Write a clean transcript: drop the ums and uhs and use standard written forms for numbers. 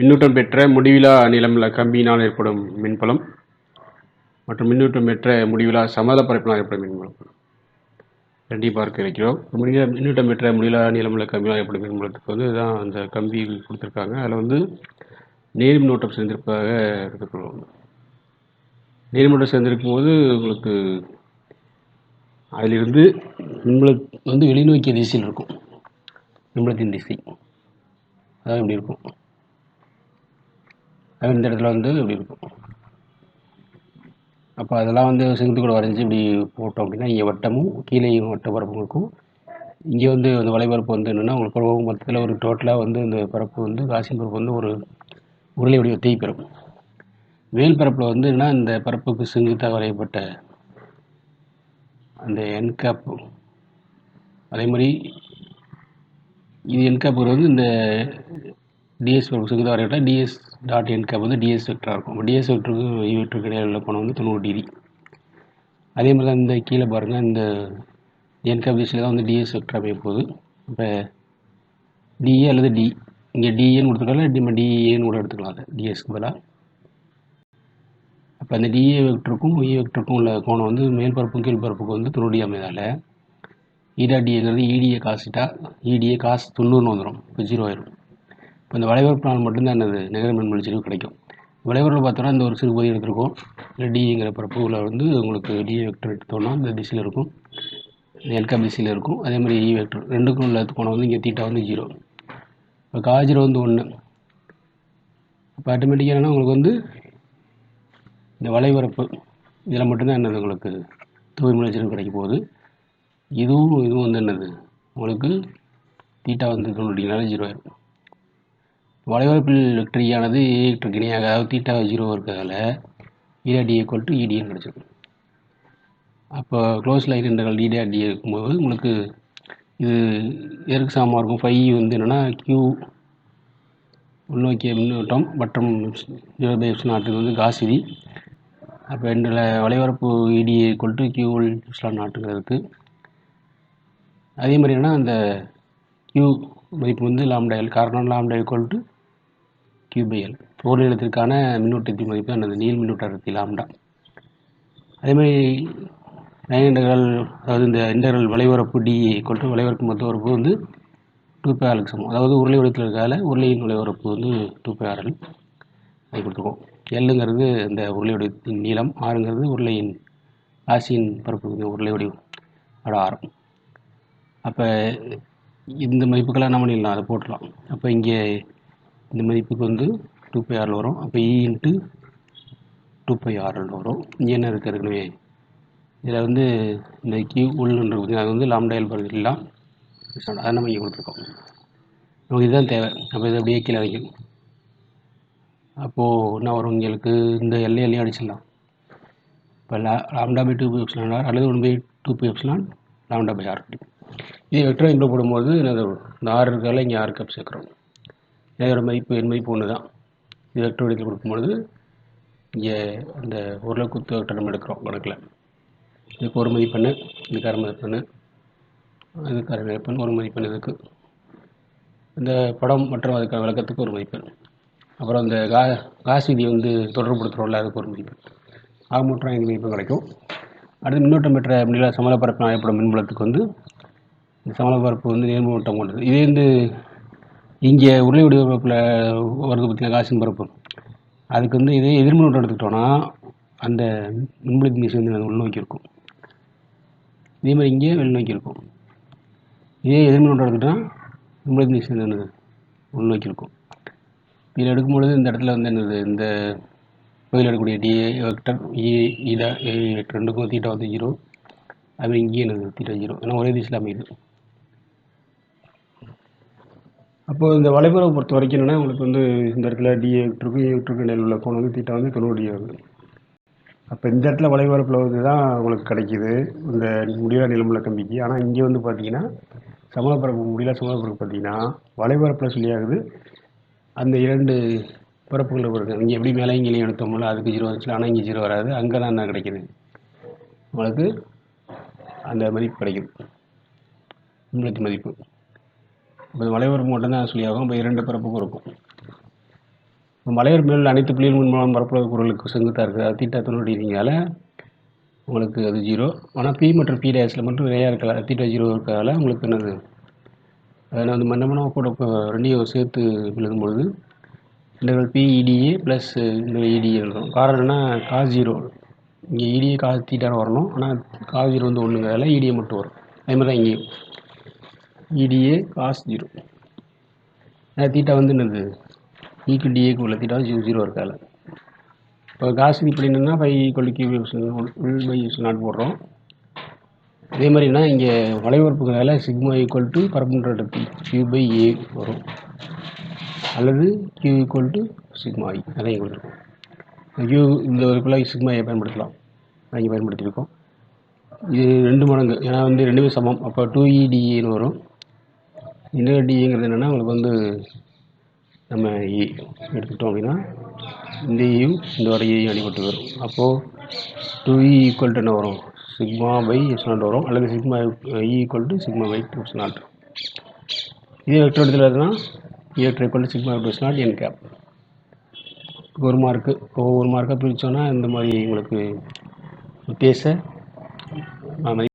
மின்னூட்டம் பெற்ற முடிவிலா நீளமுள்ள கம்பியினால் ஏற்படும் மின்புலம் மற்றும் மின்னூட்டம் பெற்ற முடிவிலா சமதள பரப்பினால் ஏற்படும் மின்புலம் ரெண்டையும் பார்க்க இருக்கிறோம். மின்னூட்டம் பெற்ற முடிவிலா நீளமுள்ள கம்பியினால் ஏற்படும் மின்புலத்துக்கு வந்து இதுதான் அந்த கம்பி கொடுத்துருக்காங்க. அதில் வந்து நேர் மின்னோட்டம் சேர்ந்திருப்பதாக எடுத்துக்கொள்வோம். நேர் மின்னோட்டம் சேர்ந்திருக்கும் போது உங்களுக்கு அதிலிருந்து மின்புலம் வந்து வெளிநோக்கிய திசையில் இருக்கும். மின்புலத்தின் திசை அதாவது இப்படி இருக்கும். அது இந்த இடத்துல வந்து இப்படி இருக்கும். அப்போ அதெல்லாம் வந்து செங்குத்து கூட வரைஞ்சி இப்படி போட்டோம் அப்படின்னா இங்கே வட்டமும் கீழே வட்ட பரப்பும் இருக்கும். இங்கே வந்து அந்த வலைபரப்பு வந்து என்னென்னா உங்களுக்கு மொத்தத்தில் ஒரு டோட்டலாக வந்து இந்த பரப்பு வந்து காசின் பரப்பு வந்து ஒரு உருளை வடிவத்தை பெறும். மேல் பரப்பில் வந்து என்னன்னா இந்த பரப்புக்கு செங்குத்தாக வரையப்பட்ட அந்த என்கேப், அதே மாதிரி இது என்கேப் வந்து இந்த டிஎஸ் பரப்பு செங்குத்தாக வரையப்பட்ட டிஎஸ் டாட் என்கேப் வந்து டிஎஸ் வெக்டராக இருக்கும். டிஎஸ் வெக்டருக்கும் இ வெக்டருக்கு இடையில உள்ள கோணம் வந்து 90 டிகிரி. அதே மாதிரி தான் இந்த கீழே பாருங்கள், இந்த என்கேப் திசையில் தான் வந்து டிஎஸ் வெக்டர் அமைய போகுது. இப்போ டிஏ அல்லது டி, இங்கே டிஏன்னு கொடுத்துருக்காங்க, நம்ம டிஏன்னு கூட எடுத்துக்கலாம். அதை டிஎஸ்க்கு பதிலாக. அப்போ அந்த டிஏ வெக்டருக்கும் இ வெக்டருக்கும் உள்ள கோணம் வந்து மேல் பரப்பும் கீழ் பரப்புக்கு வந்து 90 டிகிரி அமைதால் ஈடா டிஏங்கிறது இடிஏ காசிட்டா, இடிஏ காசு 90ன்னு வந்துடும். இப்போ 0 ஆயிடும். இப்போ இந்த வளைவரப்பினால் மட்டும்தான் என்னது நிகர மின்மொழி செறிவு கிடைக்கும். வளைவரில் பார்த்தோன்னா இந்த ஒரு சிறு பகுதி எடுத்திருக்கோம். இல்லை டிங்கிற பரப்புல வந்து உங்களுக்கு டிஏ வெக்டர் எடுத்தோம்னா இந்த திசையில் இருக்கும், என்கேப் திசையில் இருக்கும். அதே மாதிரி இ வெக்டர் ரெண்டுக்கும் உள்ள கோணம் வந்து இங்கே தீட்டா வந்து 0. இப்போ காஜிரோ வந்து 1. அப்போ ஆட்டோமேட்டிக்காக என்னன்னா உங்களுக்கு வந்து இந்த வளைவரப்பு இதில் மட்டும்தான் என்னது உங்களுக்கு தூய மின்மொழி செறிவு கிடைக்க போகுது. இதுவும் வந்து என்னது உங்களுக்கு தீட்டா வந்து 90 டிகிரினால 0 ஆயிடும். வளைவரப்பில் வெக்டர் ஆனது ஏ வெக்டருக்கு இணையாக, அதாவது தீட்டா 0 இருக்கிறதால ஈடாடி ஈக்குவல் டு இடின்னு கிடச்சிருக்கு. அப்போ க்ளோஸ் லைன் இன்டர்வல் ஈடாடி இருக்கும்போது உங்களுக்கு இது எதற்கு சமமாக இருக்கும்? ஃபை வந்து என்னென்னா கியூ உள்நோக்கிய மின்னோட்டம் மற்றும் 0/ε0 வந்து காஸ் விதி. அப்போ இந்த வளைவரப்பு இடி ஈக்குவல் டு கியூ ε0ங்கிறதுக்கு அதே மாதிரி என்னன்னா அந்த கியூ மதிப்பு வந்து லாம்டாஎல், காரணம் லாம்டா ஈக்குவல் டு கியூ/எல். ஒரு நிலத்திற்கான மின்னோட்டத்தின் மதிப்பு அந்த நீள் மின்னோட்ட அடர்த்தி லாம்டா. அதே மாதிரி லைன் இன்டகரல், அதாவது இந்த இன்டகரல் வளைவரப்பு டிஏ ஈக்குவல் டு வளைவரப்பு மொத்த வரப்பு வந்து 2πr சமம். அதாவது உருளை வடிவத்தில் இருக்கிறதால உருளையின் வளைவரப்பு வந்து 2πrl அதை கொடுத்துருக்கோம். எல்லுங்கிறது இந்த உருளை வடிவத்தின் நீளம், ஆறுங்கிறது உருளையின் ஆசியின் பரப்பு உருளை வடிவோட ஆரம். அப்போ இந்த மதிப்புக்கெல்லாம் என்ன பண்ணிடலாம், அதை போட்டுடலாம். அப்போ இங்கே இந்த மதிப்புக்கு வந்து 2πrl வரும். அப்போ இ இன்ட்டு 2πrl வரும். இங்கே என்ன இருக்குது ஏற்கனவே இதில் வந்து இந்த கியூ உள்ளுன்றது அது வந்து லாம்டாஎல் பகுதியெல்லாம் அதை நம்ம இங்கே கொடுத்துருக்கோம். நமக்கு இதுதான் தேவை. அப்போ இதை அப்படியே கீழே வைக்கணும். அப்போது என்ன வரும், உங்களுக்கு இந்த எல்லையும் அடிச்சிடலாம். இப்போ லாம்டா பை 2πr அல்லது 1/2π லாம்டா பை ஆர். இதே வெக்டர் இம்ப்ளூவ் போடும்போது என்னது இந்த ஆறு இருக்கால இங்கே ஆறு கப் சேர்க்குறோம். இதோட மதிப்பு என் மதிப்பு ஒன்று தான். இது வெக்டர் வடிவத்தில் கொடுக்கும்பொழுது இங்கே அந்த உருளை குத்து வெக்டர் நம்ம எடுக்கிறோம் கணக்கில். இதுக்கு ஒரு மதிப்பெண், இதுக்கு அரை மதிப்பெண், இதுக்கு அரை மதிப்பெண், ஒரு மதிப்பெண் இதுக்கு. இந்த படம் மற்றும் அதுக்கான விளக்கத்துக்கு ஒரு மதிப்பெண். அப்புறம் இந்த காஸ் விதி வந்து தொடர்புபடுத்துகிறோம்ல, அதுக்கு ஒரு மதிப்பெண். ஆக மொத்தம் 5 மதிப்பெண் கிடைக்கும். அடுத்து மின்னோட்டம் பெற்ற முடியல சமதளப்பரப்பினால் ஏற்படும் மின்புலத்துக்கு வந்து இந்த சமதளப்பரப்பு வந்து நேர்மின்னோட்டம் கொண்டது. இதே வந்து இங்கே உருளை வடிவமைப்பில் வருது பார்த்திங்கன்னா காசின் பரப்பு, அதுக்கு வந்து இதே எதிர்மின்னோட்டம் எடுத்துக்கிட்டோன்னா அந்த மின்புலத்தின் திசை வந்து உள்நோக்கி இருக்கும். இதே மாதிரி இங்கே வெளிநோக்கி இருக்கும். இதே எதிர்மின்னோட்டம் எடுத்துக்கிட்டோன்னா மின்புலத்தின் திசை வந்து உள்நோக்கி இருக்கும். இதில் எடுக்கும்பொழுது இந்த இடத்துல வந்து என்னது இந்த பகுதியில் எடுக்கக்கூடிய டிஏ வெக்டர் ஈடா ஏ வெக்டர் ரெண்டுக்கும் தீட்டா வந்து 0. அதுமாதிரி இங்கேயும் என்னது தீட்டா 0, ஏன்னா ஒரே திசையில் அமையுது. அப்போது இந்த வளைபரவை பொறுத்த வரைக்கும் என்னென்னா உங்களுக்கு வந்து இந்த இடத்துல டிஏ வெக்டருக்கும் ஏ வெக்டருக்கும் இடையில் உள்ள கோணம் வந்து தீட்டா வந்து 90 டிகிரி ஆகுது. அப்போ இந்த இடத்துல வளைபரப்பில் வந்து தான் உங்களுக்கு கிடைக்கிது இந்த முடியல நிலமுள்ள கம்பிக்கு. ஆனால் இங்கே வந்து பார்த்தீங்கன்னா சமதளப்பரப்பு முடியல சமதளப்பரப்பு பார்த்தீங்கன்னா வளைபரப்பில் சொல்லியாகுது அந்த இரண்டு பரப்புகள் வருது. இங்கே எப்படி மேலே இங்கேயும் எடுத்தோம்ல அதுக்கு 0 வந்துச்சு, ஆனால் இங்கே 0 வராது. அங்கே தான் என்ன கிடைக்கிது, உங்களுக்கு அந்த மதிப்பு கிடைக்குது, மின்புலத்தின் மதிப்பு. இப்போ வளைவரப்பு மட்டும்தான் சொல்லியாகும். இப்போ இரண்டு பரப்புக்கும் இருக்கும். வளைவர் மேல் அனைத்து புள்ளிகள் மூலம் பரப்புள்ள பொருளுக்கு செங்குத்தாக இருக்குது. அது தீட்டா 90 டிகிரிங்கால உங்களுக்கு அது 0. ஆனால் பி மற்றும் பி டேஸில் மட்டும் நிறையா இருக்கலாம். தீட்டா 0 இருக்கிறதால உங்களுக்கு என்னது அதை நான் வந்து மன்னமனம் கூட ரெண்டையும் சேர்த்து எழுதும்பொழுது இன்டர்வல் பிஇடிஏ ப்ளஸ் இந்த இடிஏ எழுதும். காரணம் என்ன, காஸ் 0 இங்கே இடிஏ காஸ் தீட்டான்னு வரணும். ஆனால் காஸ் 0 வந்து ஒன்றுங்கிறதால இடிஏ மட்டும் வரும். அதே மாதிரி தான் இங்கேயும் இடிஏ காஸ் 0. தீட்டா வந்து என்னது ஈக்கு டிஏக்கு உள்ள தீட்டா 0 இருக்காது. இப்போ காசுக்கு இப்படி என்னென்னா 5 q/(1/(0) போடுறோம். அதே மாதிரினா இங்கே வளைவரப்புங்கிறதால சிக்மா ஈக்குவல் டு பரப்புன்ற இடத்து q/a வரும், அல்லது q ஈக்குவல் டு சிக்மா ஐ. அதான் இங்கே கொடுத்துருக்கோம். q இந்த ஒரு சிக்மா ஐ பயன்படுத்தலாம், இங்கே பயன்படுத்தியிருக்கோம். இது 2 மடங்கு, ஏன்னா வந்து ரெண்டுமே சமம். அப்போ 2EDAன்னு வரும். இன்னொரு டிஏங்கிறது என்னென்னா உங்களுக்கு வந்து நம்ம ஏ எடுத்துக்கிட்டோம் அப்படின்னா இந்த ஏயும் இந்த வர ஏயும் அடிபட்டு வரும். அப்போது 2E ஈக்குவல் டு என்ன வரும், சிக்மா பை எப்சிலான் வரும், அல்லது sigma E equal to sigma by epsilon. இதே வெக்டர் இடத்துல இருக்குன்னா A equal to sigma by epsilon N cap. ஒரு மார்க்கு ஒவ்வொரு மார்க்காக பிரித்தோன்னா இந்த மாதிரி உங்களுக்கு உத்தேச